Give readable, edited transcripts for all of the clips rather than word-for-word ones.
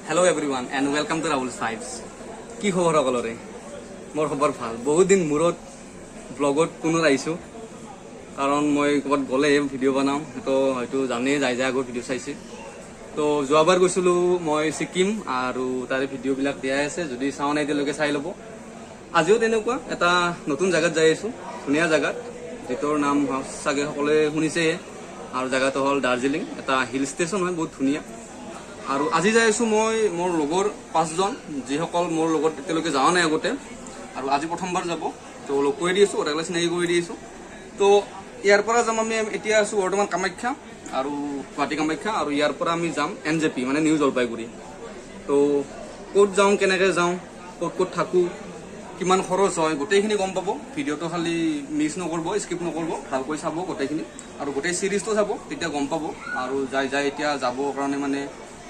Hello everyone and welcome to Rahul's Vibes. কি খবৰ সকলোৰে? মোৰ খবৰ ভাল। বহুত দিন মূৰত ব্লগত পুনৰ আহিছোঁ কাৰণ মই ক'ৰবাত গ'লে ভিডিঅ' বনাওঁ তো হয়তো জানেই যাই আগৰ ভিডিঅ' চাইছে। তো যোৱাবাৰ গৈছিলোঁ মই ছিকিম আৰু তাৰে ভিডিঅ'বিলাক দিয়াই আছে, যদি চাওঁ নাই এতিয়ালৈকে চাই ল'ব। আজিও তেনেকুৱা এটা নতুন জেগাত যাই আছোঁ, ধুনীয়া জেগাত, যিটোৰ নাম চাগে সকলোৱে শুনিছেই, আৰু জেগাটো হ'ল দাৰ্জিলিং। এটা হিল ষ্টেচন হয়, বহুত ধুনীয়া। আৰু আজি যাই আছোঁ মই মোৰ লগৰ 5জন, যিসকল মোৰ লগত এতিয়ালৈকে যোৱা নাই আগতে আৰু আজি প্ৰথমবাৰ যাব। তো লগ কৰি দি আছোঁ, গোটেইবিলাক চিনাকি কৰি দি আছোঁ। তো ইয়াৰ পৰা যাম আমি, এতিয়া আছোঁ বৰ্তমান কামাখ্যা আৰু গুৱাহাটী কামাখ্যা, আৰু ইয়াৰ পৰা আমি যাম NJP মানে নিউ জলপাইগুৰি। তো ক'ত যাওঁ, কেনেকৈ যাওঁ, ক'ত ক'ত থাকোঁ, কিমান খৰচ হয়, গোটেইখিনি গম পাব। ভিডিঅ'টো খালি মিছ নকৰিব, স্কিপ নকৰিব, ভালকৈ চাব গোটেইখিনি, আৰু গোটেই চিৰিজটো চাব, তেতিয়া গম পাব। আৰু যাই এতিয়া যাবৰ কাৰণে মানে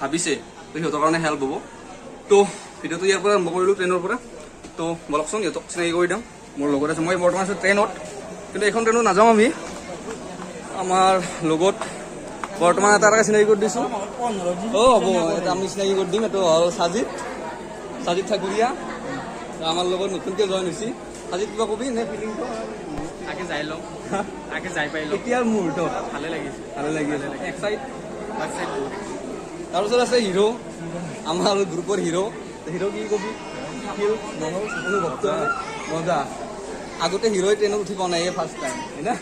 ভাবিছে, তো সিহঁতৰ কাৰণে হেল্প হ'ব। তো ভিডিঅ'টো ইয়াৰ পৰা আৰম্ভ কৰিলোঁ, ট্ৰেইনৰ পৰা। তো বলকচোন সিহঁতক চিনাকি কৰি দিওঁ। মোৰ লগত আছে, মই বৰ্তমান আছোঁ ট্ৰেইনত, কিন্তু এইখন ট্ৰেইনত নাযাওঁ আমি। আমাৰ লগত বৰ্তমান এটা চিনাকি কৰি দিছোঁ। হ'ব, এটা আমি চিনাকি কৰি দিম। এইটো হ'ল সাজিদ ঠাকুৰীয়া, আমাৰ লগত নতুনকৈ জইন হৈছে। সাজিদ, কিবা কবি নে ফিলিংটো? আগে যাই লওঁ, আগে যাই পাই লওঁ। এতিয়াৰ মুহূৰ্ত ভালে লাগিছে, ভালে লাগি আছে, এক্সাইট। বহুত। তাৰপিছত আছে হিৰো, আমাৰ গ্ৰুপৰ হিৰো। হিৰো কি কবি? অনুভৱটো মজা। আগতে হিৰোই ট্ৰেইনত উঠি পোৱা নাই, এই ফাৰ্ষ্ট টাইম হয় না?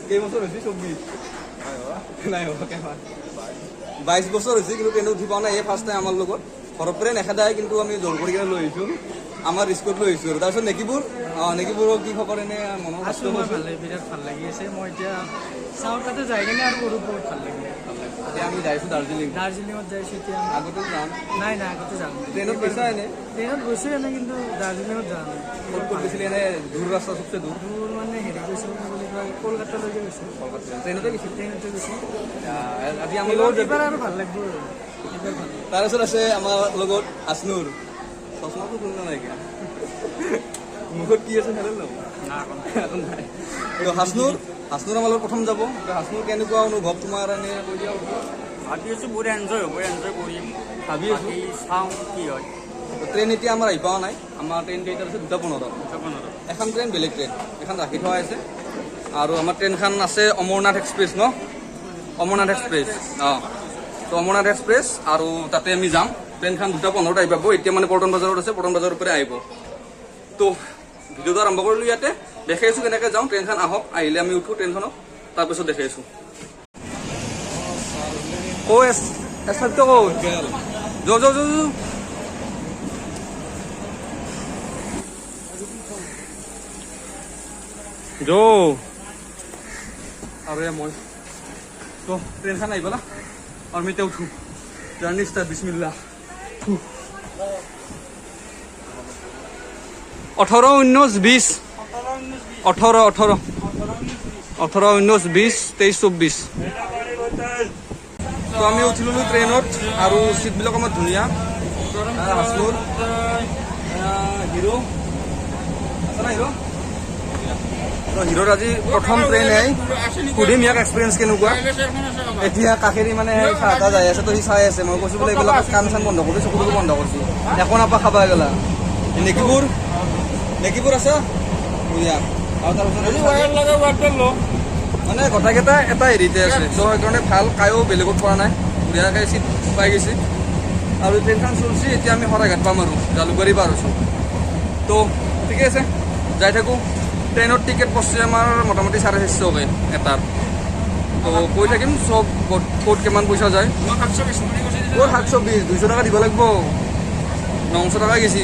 কেইবছৰ হৈছে? 24 নাই, 22 বছৰ হৈছে, কিন্তু ট্ৰেইনত উঠি পোৱা নাই, এই ফাৰ্ষ্ট টাইম আমাৰ লগত। ঘৰৰ পৰাই নেখেদায়, কিন্তু আমি জোৰ কৰি কিনে লৈ আহিছোঁ, আমাৰ ৰিস্কত লৈ আহিছোঁ। আৰু তাৰপিছত নেকিবোৰৰ কি খবৰ? এনে মনৰ আছোঁ মই ভালে, বিৰাট ভাল লাগি আছে। মই এতিয়া চাওঁ তাতে যাই কিনে আৰু বহুত ভাল লাগিলে। এতিয়া আমি যাইছোঁ দাৰ্জিলিঙত যাইছোঁ এতিয়া। আগতে যাম, নাই আগতে যাম। ট্ৰেইনত গৈছা এনে? ট্ৰেইনত গৈছোঁ এনে, কিন্তু দাৰ্জিলিঙত যোৱা নাই। ক'ত গৈছিলি? এনে দূৰ ৰাস্তা, চবচে দূৰ মানে হেৰি গৈছিলোঁ বুলি কয়, কলকাতালৈকে গৈছোঁ। ট্ৰেইনতে গৈছিলোঁ। গৈছোঁ। আজি আমাৰ লগত এইবাৰ আৰু ভাল লাগিব আৰু এইবাৰ ভাল। তাৰপিছত আছে আমাৰ লগত আছনুৰ। চশমাটো কোনটা নাইকিয়া, মুখত কি আছে খেলে লওঁ নাই। হাছনুৰ আমাৰ লগত প্ৰথম যাব। হাছনুৰ কেনেকুৱা অনুভৱ তোমাৰ? এনে কৈ দিয়া। ভাবি আছোঁ বহুত এনজয় হ'ব, এনজয় কৰিম ভাবি আছোঁ। চাওঁ কি হয়। ট্ৰেইন এতিয়া আমাৰ আহি পোৱা নাই। আমাৰ ট্ৰেইন কেইটা আছে? 2:15। এখন ট্ৰেইন বেলেগ ট্ৰেইন, এখন ৰাখি থোৱা আছে। আৰু আমাৰ ট্ৰেইনখন আছে অমৰনাথ এক্সপ্ৰেছ ন? অমৰনাথ এক্সপ্ৰেছ, তো অমৰনাথ এক্সপ্ৰেছ, আৰু তাতে আমি যাম। ট্ৰেইনখন 2:15 আহি পাব। এতিয়া মানে পল্টন বজাৰত আছে, পল্টন বজাৰৰ পৰা আহিব। তো ভিডিঅ'টো আৰম্ভ কৰিলোঁ ইয়াতে। দেখাই আছোঁ কেনেকৈ যাওঁ। ট্ৰেইনখন আহক, আহিলে আমি উঠোঁ ট্ৰেইনখনত, তাৰপিছত দেখাই আছোঁ। সত্য ক'ত? আৰু মই তো ট্ৰেইনখন আহি পেলা, আৰু আমি এতিয়া উঠোঁ। জাৰ্ণি ষ্টাৰ্ট, বিছমিল্লাহ। 18, 19, 20, 18, 19, 20, 23, 24। তো আমি উঠিলোঁ ট্ৰেইনত, আৰু চিটবিলাক আমাৰ ধুনীয়া। হাছনুৰ, হিৰো আছে না? হিৰোৰ আজি প্ৰথম ট্ৰেইন আহি সুধিম ইয়াক এক্সপিৰিয়েঞ্চ কেনেকুৱা। এতিয়া কাষেৰি মানে চাহ এটা যাই আছে, তো সি চাই আছে। মই কৈছোঁ বোলে এইবিলাক কাণ চান বন্ধ কৰিছোঁ, চকুটো বন্ধ কৰিছোঁ, একো নাপায় খাবা গেলা। নেকিবোৰ আছে বুঢ়িয়া। আৰু তাৰপিছত মানে গোটেইকেইটা এটা হেৰিতে আছে, তো সেইকাৰণে ভাল। কায়ো বেলেগত পৰা নাই, বুঢ়িয়াকৈ চিট পাই গৈছে। আৰু ট্ৰেইনখন চলিছে, এতিয়া আমি শৰাইঘাট পাম আৰু জালুকবাৰী পাৰ হৈছোঁ। তো ঠিকে আছে, যাই থাকোঁ। ট্ৰেইনৰ টিকেট পড়ছে আমাৰ মোটামুটি 450 এটাৰ। তো কৈ থাকিম চব ক'ত কিমান পইচা যায়। 720, 200 টকা দিব লাগিব। 900 টকা গেছি।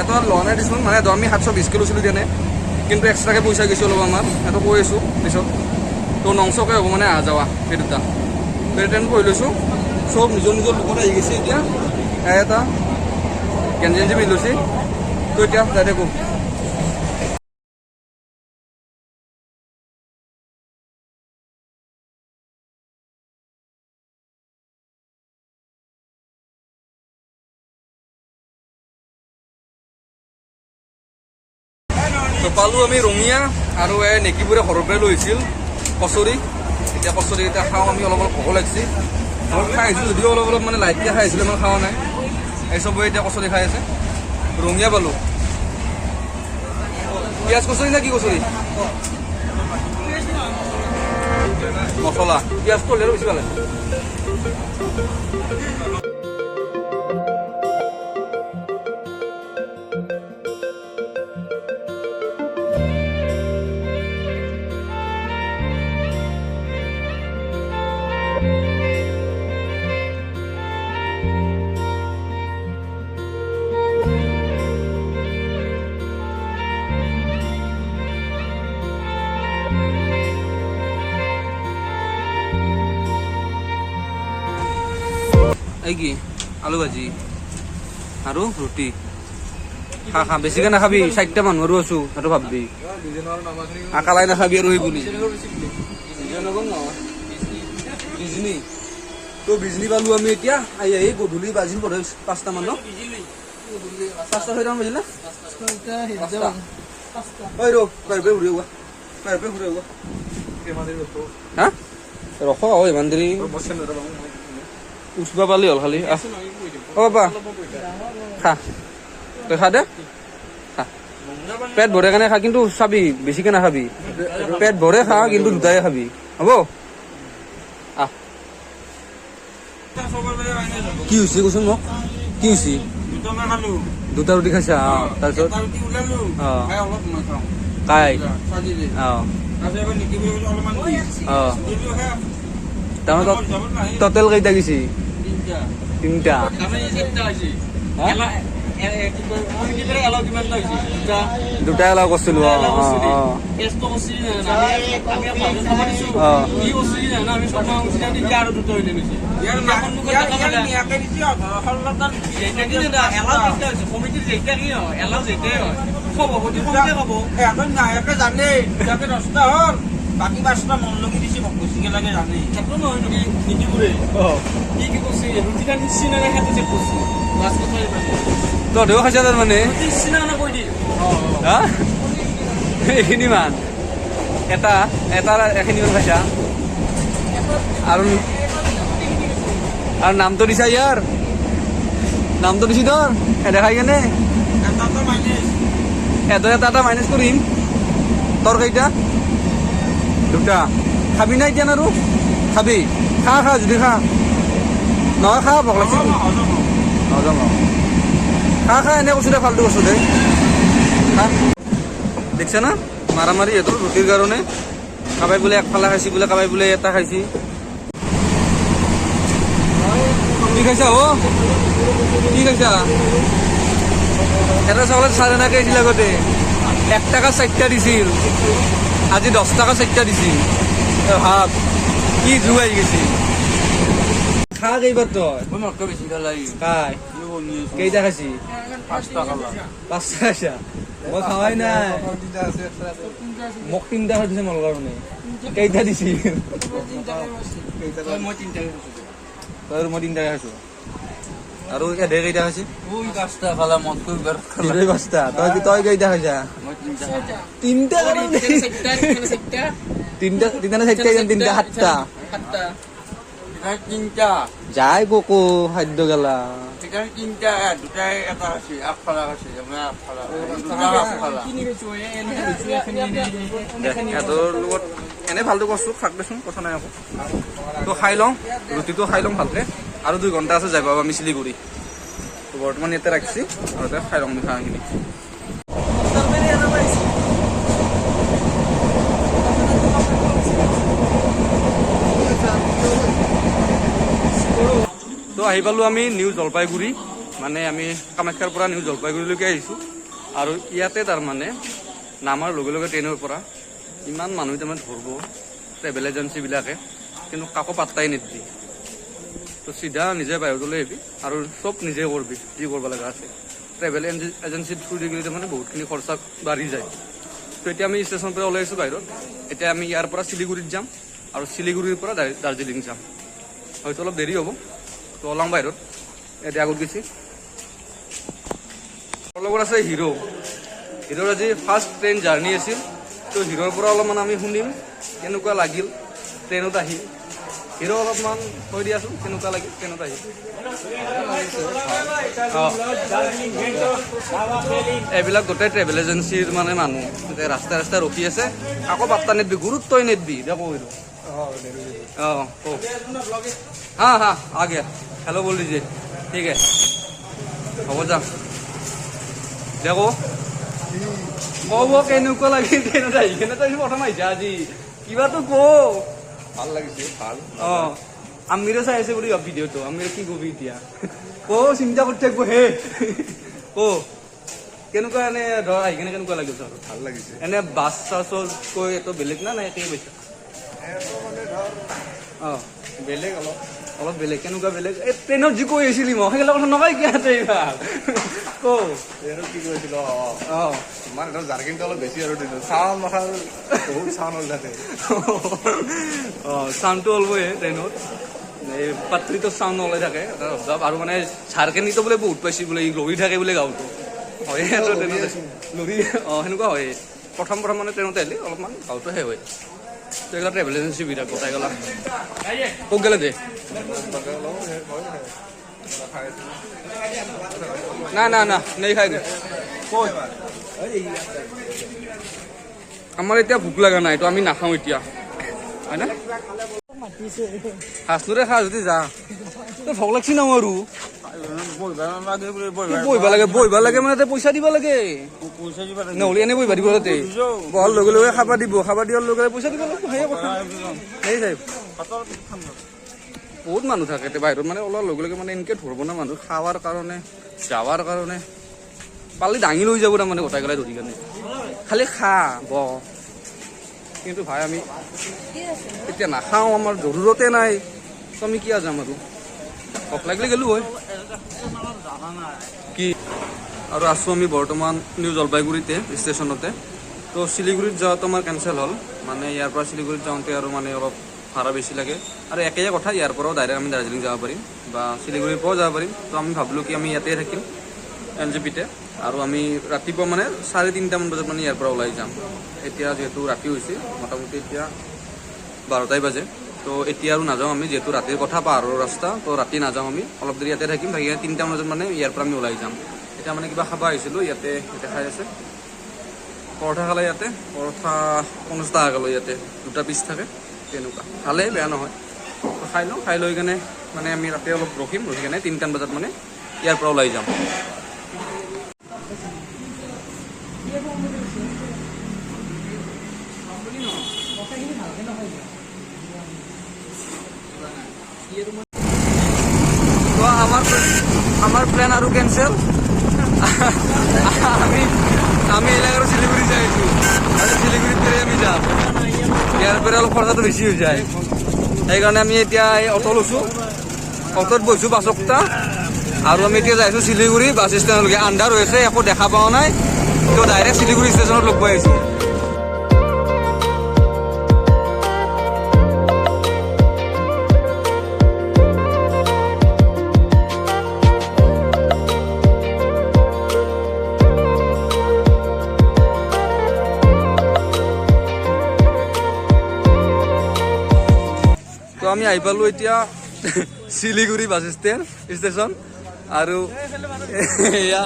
এটা লোৱা নাই দিছোঁ, মানে আমি 720 লৈছিলোঁ তেনে, কিন্তু এক্সট্ৰাকৈ পইচা গেছি অলপ আমাৰ, সেইটো কৈ আছোঁ পিছত। তো 900কৈ হ'ব মানে অহা যোৱা সেই দুটা। ট্ৰেইন পঢ়ি লৈছোঁ, চব নিজৰ লোকত আহি গৈছে। এতিয়া এটা গেঞ্জি পিন্ধি লৈছে। তো এতিয়া যাই থাকোঁ। তো পালোঁ আমি ৰঙিয়া, আৰু নেকিবোৰে ঘৰৰ পৰাই লৈছিল কচৰি। এতিয়া কচৰি খাওঁ আমি, অলপ ভোক লাগিছে। মই খাই আহিছোঁ যদিও অলপ অলপ মানে লাইটকৈ খাই আহিছিলোঁ, মই খোৱা নাই। এই চবেই এতিয়া কচৰি খাই আছে, ৰঙীয়া পালোঁ। পিঁয়াজ কচৰি নে কি কচৰি? মছলা পিঁয়াজটো হ'লে বেছি ভাল লাগে। এই কি আলু ভাজি আৰু ৰুটি। খা বেছিকৈ নাখাবি, 4টা মানুহ আৰু আছো, সেইটো ভাববি। আকালাই নাখাবি আৰু সেই বুলি বিজনী তো বিজনী পালো আমি এতিয়া। আহি গধূলি বাজিল বোধ 5টা মান, 5টা 6টামান বাজিল না? হা ৰখ ইমান দেৰি উঠবা পালি হ'ল খালি। অ বাবা খা, তই খা দে, খা পেট ভৰে কাৰণে খা, কিন্তু চাবি বেছিকে নাখাবি। পেট ভৰে খা, কিন্তু দুটাই খাবি, হ'ব? আহ কি হৈছে কচোন মোক, কি হৈছে? 2টা ৰুটি খাইছা? তাৰপিছত কাই টোটেল কেইটা গেছি? 3টা। দুটা এলাও কৰিছিলো। বাকী 5টা মন লগি দিছে, মোক বেছিকে লাগে জানে। সেইটো নহয় নেকি নিদিবুৰে কি কি কৈছে ৰুটিটা নিশ্চয় না খাতে যে কৈছে লাষ্ট কথা তহঁতেও খাইছা তাৰ মানে নিশ্চয় না কৈ দি হা এইখিনি মান এটা এখিনি মান খাইছা আৰু নামটো দিছা, ইয়াৰ নামটো দিছি তোৰ এনে খাই কেনে এটা মাইনাছ কৰিম। তোৰ কেইটা? 2টা। খাবি না এতিয়া আৰু? খাবি? খা যদি খা, নহয় খা ভোক লাগছে নযাম খা এনে কৈছো দে, ফাল্টু কৈছো দে, খা। দেখছা না মাৰামাৰি সিহঁতৰ ৰুটিৰ কাৰণে। কাবাই বোলে একফালে খাইছি, বোলে কাবাই বোলে এটা খাইছি। কি খাইছা অ? কি খাইছা? এটা চাউলত 9.5 দিছিল আগতে, 1 টাকা 4টা দিছিল, আজি 10 টাকা 4টা দিছিল। ভাব কি জুৱাই গেছি। খা কেইবাৰ তই? কাই কেইটা খাইছি? 5টা খাইছা? মই খাৱাই নাই, মোক 3টা খাই দিছে মোৰ কাৰণে। কেইটা দিছি? তই মই 3টা খাইছো। আৰু এডে কেইটা খাইছি? 5টা খালা মতকৈ 5টা। তই কেইটা খাইছা? 3টা 3টা যাই কোকো খাদ্য গেলা এনে ভালটো কৰছো, খাক দেচোন, কথা নাই আকৌ। তো খাই লওঁ, ৰুটিটো খাই লওঁ ভালকে। আৰু 2 ঘণ্টা আছে যাই পাব আমি শিলিগুৰি। তো বৰ্তমান ইয়াতে ৰাখিছি আৰু এতিয়া খাই লওঁ খানাখিনি। তো আহি পালোঁ আমি নিউ জলপাইগুৰি, মানে আমি কামাখ্যাৰ পৰা নিউ জলপাইগুৰিলৈকে আহিছোঁ। আৰু ইয়াতে তাৰমানে নামাৰ লগে লগে ট্ৰেইনৰ পৰা ইমান মানুহ তাৰমানে ধৰিব ট্ৰেভেল এজেঞ্চিবিলাকে, কিন্তু কাকো পাত্তাই নিদি। তো চিধা নিজে বাহিৰলৈ আহিবি আৰু চব নিজে কৰবি যি কৰিব লগা আছে। ট্ৰেভেল এজেঞ্চিৰ থ্ৰু দি গ'লে তাৰমানে বহুতখিনি খৰচা বাঢ়ি যায়। তো এতিয়া আমি ষ্টেচনৰ পৰা ওলাই আহিছোঁ বাহিৰত। এতিয়া আমি ইয়াৰ পৰা শিলিগুৰিত যাম আৰু শিলিগুৰিৰ পৰা দাৰ্জিলিং যাম। হয়তো অলপ দেৰি হ'ব, তো ওলাম বাহিৰত। এতিয়া আগত গৈছে লগত আছে হিৰোৰ আজি ফাৰ্ষ্ট ট্ৰেইন জাৰ্ণি আছিল। তো হিৰোৰ পৰা অলপমান আমি শুনিম কেনেকুৱা লাগিল ট্ৰেইনত আহি, হিৰো অলপমান কৈ দিয়াচোন কেনেকুৱা লাগে কেনেকুৱা আহিছে এইবিলাক গোটেই ট্ৰেভেল এজেঞ্চিৰ মানে মানুহ ৰাস্তাই ৰাস্তাই ৰখি আছে আকৌ পাত্তা নেদবি গুৰুত্বই নেদবি দে কওঁ এইটো हाँ हाँ आ गया हेलो बोल दीजिए ठीक है হ'ব যা দেখো কব কেনেকুৱা লাগে কেনেকুৱা আহি কেনে তই প্ৰথম আহিছা আজি কিবাটো কওঁ ভাল লাগিছে ভাল আমিৰে চাই আছে বুলি ভিডিঅ'টো আমিৰে কি কবি এতিয়া চিন্তা কৰি থাকিব হে কেনেকুৱা এনে ধৰ আহি কেনে কেনেকুৱা লাগিছে আৰু ভাল লাগিছে এনে বাছ চাছতকৈ এইটো বেলেগ না নাই একেই পাইছা মানে ধৰ বেলেগ অলপ বেলেগ কেনেকুৱা বেলেগ এই ট্ৰেইনত যি কৈ আছিলি মই সেইগিলা কথা নকয় কিয় এইবাৰ ট্ৰেইনত কি কৈছিল মানে ধৰ জাৰ্কিংটো অলপ বেছি আৰু চাউণ্ড মাথাৰ বহুত চাউণ্ড হ'ল তাতে চাউণ্ডটো অলবয়ে ট্ৰেইনত এই পাত্ৰিটো চাউণ্ড ওলাই থাকে আৰু মানে ঝাৰখেণ্ডীটো বোলে বহুত পাইছি বোলে লৰি থাকে বোলে গাঁৱটো হয় লৰি সেনেকুৱা হয় প্ৰথম মানে ট্ৰেইনতে আহিলে অলপমান গাঁৱটো সেই হয় এইগিলা ট্ৰেভেল এজেঞ্চি বিৰাট গোটাই গলা ক'ত গ'লে দে না না না নেই খাই আমাৰ এতিয়া ভোক লগা নাই তো আমি নাখাওঁ এতিয়া হয় না সাঁচনুৰে খা যদি যা তই ভোক লাগছি না আৰু বহিব লাগে মানে পইচা দিব লাগে নহ'লে এনে বহিব দিব তাতে বহাৰ লগে লগে খাবা দিব খাবা দিয়াৰ লগে লগে পইচা দিব লাগিব সেই কথা সেই যায় বহুত মানুহ থাকে বাহিৰত মানে ওলোৱাৰ লগে লগে মানে এনেকৈ ধৰিব না মানুহ খাৱাৰ কাৰণে যাৱাৰ কাৰণে পালি দাঙি লৈ যাব তাৰমানে গোটাই গলাই ধৰি কাৰণে খালি খা কিন্তু ভাই আমি এতিয়া নাখাওঁ আমাৰ জৰুৰতে নাই তো আমি কিয় যাম আৰু ভোক লাগিলে গ'লো হয় কি আৰু আছোঁ আমি বৰ্তমান নিউ জলপাইগুৰিতে ষ্টেচনতে তো শিলিগুৰিত যোৱাটো আমাৰ কেঞ্চেল হ'ল মানে ইয়াৰ পৰা শিলিগুৰিত যাওঁতে আৰু মানে অলপ ভাড়া বেছি লাগে আৰু একেই কথা ইয়াৰ পৰাও ডাইৰেক্ট আমি দাৰ্জিলিং যাব পাৰিম বা শিলিগুৰিৰ পৰাও যাব পাৰিম তো আমি ভাবিলোঁ কি আমি ইয়াতে থাকিম NJPতে আৰু আমি ৰাতিপুৱা মানে 3:30মান বজাত মানে ইয়াৰ পৰা ওলাই যাম এতিয়া যিহেতু ৰাতি হৈছে মোটামুটি এতিয়া 12টাই বাজে তো এতিয়া আৰু নাযাওঁ আমি যিহেতু ৰাতিৰ কথা পাহাৰৰ ৰাস্তা তো ৰাতি নাযাওঁ আমি অলপ দেৰি ইয়াতে থাকিম থাকি 3টামান বজাত মানে ইয়াৰ পৰা আমি ওলাই যাম এতিয়া মানে কিবা খাব আহিছিলোঁ ইয়াতে খাই আছে পৰঠা খালে ইয়াতে পৰঠা 50 টকা গ'লো ইয়াতে 2টা পিচ থাকে তেনেকুৱা খালে বেয়া নহয় খাই লওঁ খাই লৈ কেনে মানে আমি ৰাতি অলপ ৰখি কেনে 3টামান বজাত মানে ইয়াৰ পৰা ওলাই যাম তো আমার প্ল্যান আরো ক্যান্সেল আমি এলাকার শিলিগুড়ি যাইছি শিলিগুড়ির পরে আমি যাম ইয়ার পরে অলপ খরচাটো বেশি হয়ে যায় সেইকাৰণে আমি এতিয়া এই অটো লৈছোঁ অটোত বহিছোঁ 5টা আৰু আমি এতিয়া যাইছোঁ শিলিগুড়ি বাছ ষ্টেণ্ডলৈকে আন্ধাৰ হৈ আছে একো দেখা পোৱা নাই তো ডাইৰেক্ট শিলিগুড়ি ষ্টেচনত লগ পাই আহিছোঁ তো আমি আহি পালোঁ এতিয়া শিলিগুড়ি বাছ ষ্টেচন আৰু এয়া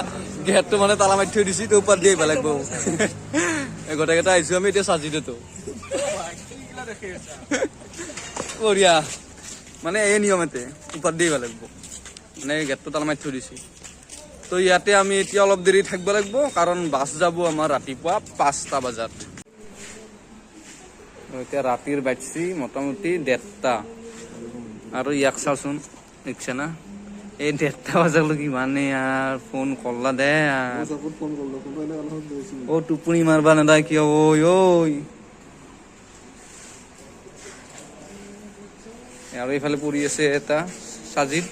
গেটটো মানে তালা মাৰি থৈ দিছে তো ওপৰত দি আহিব লাগিব গোটেইকেইটা আহিছোঁ আমি এতিয়া চাজিটোতো বঢ়িয়া মানে এই নিয়মতে ওপৰত দি আহিব লাগিব মানে গেটটো তালা মাৰি থৈ দিছে তো ইয়াতে আমি এতিয়া অলপ দেৰি থাকিব লাগিব কাৰণ বাছ যাব আমাৰ ৰাতিপুৱা 5টা বজাত এতিয়া ৰাতিৰ বাজছি মোটামুটি 1:30 আৰু ইয়াক চাচোন দেখছে না এই 1:30 বজালৈকে মানে আর ফোন করলা দে ও টুপুনি মারবা না কি ওই ওই আৰু এইফালে পৰি আছে এটা সাজিত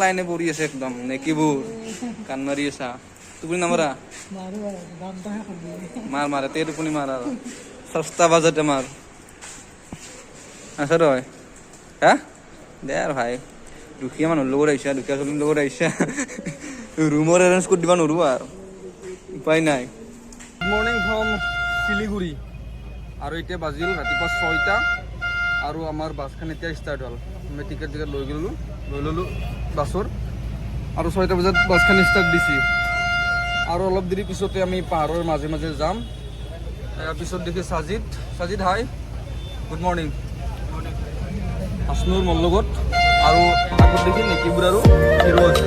লাইনে পৰি আছে একদম নেকিবোৰ কান মাৰি আছা টুপুনি নামাৰা মাৰ তে টুপুনি মাৰ আৰু 6টা বাজতে মাৰ আছে ৰয় হা দে আৰু ভাই দুখীয়া মানুহৰ লগত আহিছা দুখীয়া চলিৰ লগত আহিছা ৰুমৰ এৰেঞ্জ কৰি দিব নোৱাৰো আৰু উপায় নাই গুড মৰ্ণিং ফ্ৰম শিলিগুৰি আৰু এতিয়া বাজিল ৰাতিপুৱা 6টা আৰু আমাৰ বাছখন এতিয়া ষ্টাৰ্ট হ'ল আমি টিকেট লৈ ল'লোঁ বাছৰ আৰু 6টা বজাত বাছখন ষ্টাৰ্ট দিছে আৰু অলপ দেৰি পিছতে আমি পাহাৰৰ মাজে মাজে যাম ইয়াৰ পিছত দেখি সাজিদ হাই গুড মৰ্ণিং আছনুৰ মোৰ লগত আৰু আগত দেখি নেকিবুৰ আৰু হিৰো আছে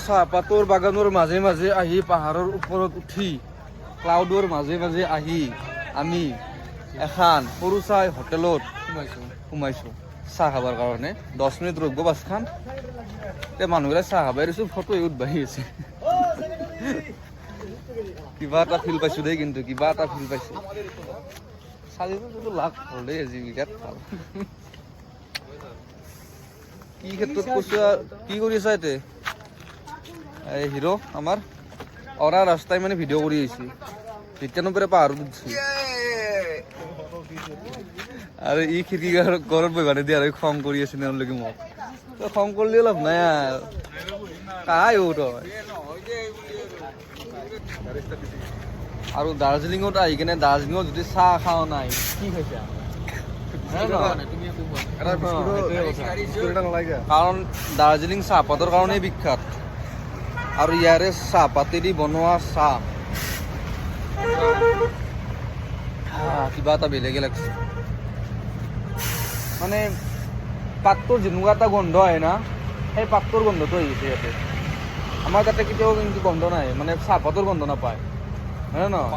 চাহপাতৰ বাগানৰ মাজে মাজে আহি পাহাৰৰ ওপৰত উঠি ক্লাউডৰ মাজে মাজে আহি আমি এখন সৰু চাই হোটেলত সোমাইছোঁ চাহ খাবৰ কাৰণে 10 মিনিট ৰখিব বাছখন এতিয়া মানুহবিলাক চাহ খাবাই দিছোঁ ফটো উঠবাঢ়ি আছে কিবা এটা ফিল পাইছোঁ দেই কিন্তু কিবা এটা ফিল পাইছোঁ চালিটো লাভ হ'ল দেই জীৱিকাত ভাল কি ক্ষেত্ৰত কৈছোঁ কি কৰি আছা এতিয়া এই হিৰো আমাৰ অৰা ৰাস্তায় মানে ভিডিঅ' কৰি আহিছে তেতিয়ানো পৰা পাহাৰত উঠছি আৰু ই খিৰিকী ঘৰত বহিবানে দিয়ে আৰু খং কৰি আছে তেওঁলোকে মোক তই খং কৰিলে লাভ নাই কাই তই আৰু দাৰ্জিলিঙত আহি কিনে দাৰ্জিলিঙত যদি চাহ খাওঁ নাই কি খাইছা কাৰণ দাৰ্জিলিং চাহপাতৰ কাৰণেই বিখ্যাত আৰু ইয়াৰে চাহপাতেদি বনোৱা চাহ কিবা এটা বেলেগে লাগছে মানে পাতটোৰ যেনেকুৱা এটা গন্ধ আহে না সেই পাতটোৰ গন্ধটো আহিছে ইয়াতে আমাৰ তাতে কেতিয়াও কিন্তু গন্ধ নাই মানে চাহপাতৰ গন্ধ নাপায় হয়নে নহয়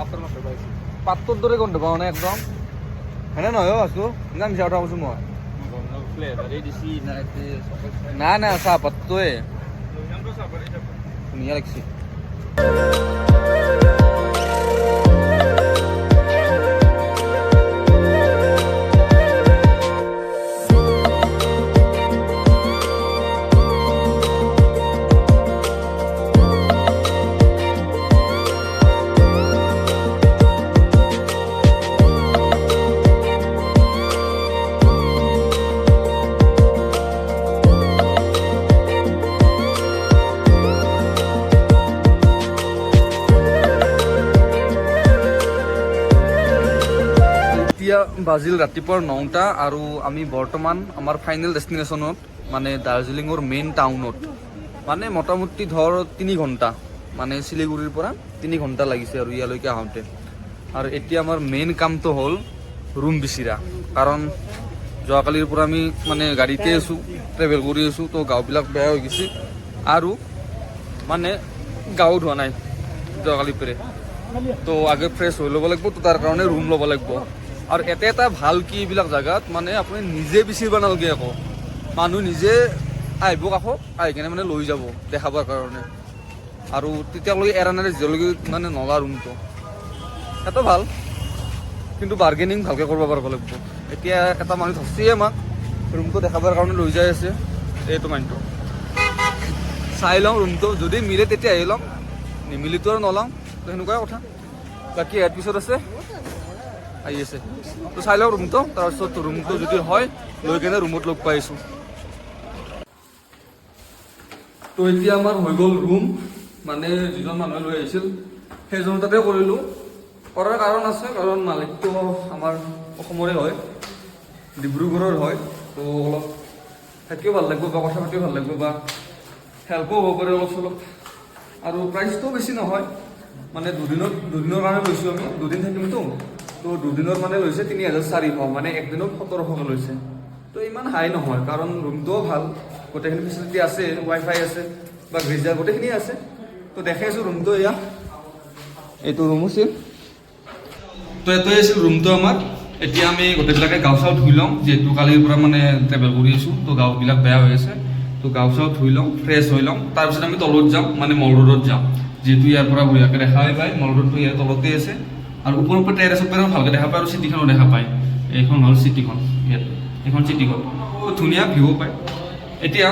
পাতটোৰ দৰে গন্ধ পাওঁ নে একদম হয়নে নহয় আছোঁ না মিছা কথা কৈছোঁ মই নাই নাই চাহপাতটোৱে ধুনীয়া লাগছে বাজিল ৰাতিপুৱাৰ 9টা আৰু আমি বৰ্তমান আমাৰ ফাইনেল ডেষ্টিনেশ্যনত মানে দাৰ্জিলিঙৰ মেইন টাউনত মানে মোটামুটি ধৰ 3 ঘণ্টা মানে শিলিগুৰিৰ পৰা 3 ঘণ্টা লাগিছে আৰু ইয়ালৈকে আহোঁতে আৰু এতিয়া আমাৰ মেইন কামটো হ'ল ৰুম বিচৰা কাৰণ যোৱাকালিৰ পৰা আমি মানে গাড়ীতে আছোঁ ট্ৰেভেল কৰি আছোঁ তো গাঁওবিলাক বেয়া হৈ গৈছে আৰু মানে গাঁও ধোৱা নাই যোৱাকালিৰ পৰা তো আগে ফ্ৰেছ হৈ ল'ব লাগিব তো তাৰ কাৰণে ৰুম ল'ব লাগিব আৰু এটা ভাল কি এইবিলাক জেগাত মানে আপুনি নিজে বিচাৰিব নালাগে আকৌ মানুহ নিজে আহিব কাষত আহি কিনে মানে লৈ যাব দেখাবৰ কাৰণে আৰু তেতিয়ালৈকে এৰা নেৰে যেতিয়ালৈকে মানে নলা ৰুমটো সেইটো ভাল কিন্তু বাৰ্গেনিং ভালকৈ কৰিব পাৰিব লাগিব এতিয়া এটা মানুহ ধৰিছে আমাক ৰুমটো দেখাবৰ কাৰণে লৈ যাই আছে এইটো মানুহটো চাই লওঁ ৰুমটো যদি মিলে তেতিয়া আহি ল'ম নিমিলিতো আৰু নলওঁ তো সেনেকুৱাই কথা বাকী ইয়াৰ পিছত আছে আহি আছে তো চাই লওঁ ৰুমটো তাৰপিছত ৰুমটো যদি হয় লৈ কেনে ৰুমত লগ পাইছোঁ তো এতিয়া আমাৰ হৈ গ'ল ৰুম মানে যিজন মানুহে লৈ আহিছিল সেইজন তাতে কৰিলোঁ কৰাৰ কাৰণ আছে কাৰণ মালিকটো আমাৰ অসমৰে হয় ডিব্ৰুগড়ৰ হয় তো অলপ থাকিও ভাল লাগিব বা কথা পাতিও ভাল লাগিব বা হেল্পো হ'ব পাৰে অলপ চলপ আৰু প্ৰাইচটোও বেছি নহয় মানে দুদিনৰ কাৰণে লৈছোঁ আমি দুদিন থাকিমতো তো দুদিনৰ মানে লৈছে 3400 মানে একদিনত 1700 লৈছে তো ইমান হাই নহয় কাৰণ ৰুমটোও ভাল গোটেইখিনি ফেচিলিটি আছে ৱাইফাই আছে বা গ্ৰিজাৰ গোটেইখিনি আছে তো দেখাইছোঁ ৰুমটো এয়া এইটো ৰুম আছিল তো এইটোৱে আছিল ৰুমটো আমাৰ এতিয়া আমি গোটেইবিলাকে গাঁও চাও ধুই লওঁ যিহেতু কালিৰ পৰা মানে ট্ৰেভেল কৰি আছোঁ তো গাঁওবিলাক বেয়া হৈ আছে তো গাঁও চাও ধুই লওঁ ফ্ৰেছ হৈ লওঁ তাৰপিছত আমি তলত যাম মানে মল ৰোডত যাম যিহেতু ইয়াৰ পৰা বঢ়িয়াকৈ দেখা পায় মল ৰোডটো ইয়াৰ তলতে আছে আৰু ওপৰৰ পৰা টেৰেছৰ পৰাও ভালকৈ দেখা পায় আৰু চিটিখনো দেখা পায় এইখন হ'ল চিটিখন ইয়াত এইখন চিটিখন খুব ধুনীয়া ভিউ পায় এতিয়া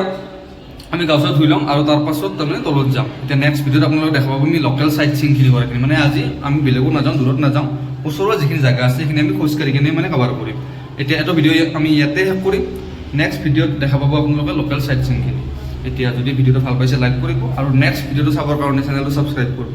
আমি গা চা ধুই ল'ম আৰু তাৰ পাছত তাৰমানে তলত যাম এতিয়া নেক্সট ভিডিঅ'ত আপোনালোকে দেখা পাব আমি লোকেল চাইট চিংখিনি কৰাখিনি মানে আজি আমি বেলেগো নাযাওঁ দূৰত নাযাওঁ ওচৰৰ যিখিনি জেগা আছে সেইখিনি আমি খোজকাঢ়ি কিনে মানে কভাৰ কৰিম এতিয়া এটা ভিডিঅ' আমি ইয়াতে শেষ কৰিম নেক্সট ভিডিঅ'ত দেখা পাব আপোনালোকে লোকেল চাইট চিংখিনি এতিয়া যদি ভিডিঅ'টো ভাল পাইছে লাইক কৰিব আৰু নেক্সট ভিডিঅ'টো চাবৰ কাৰণে চেনেলটো ছাবস্ক্ৰাইব কৰিব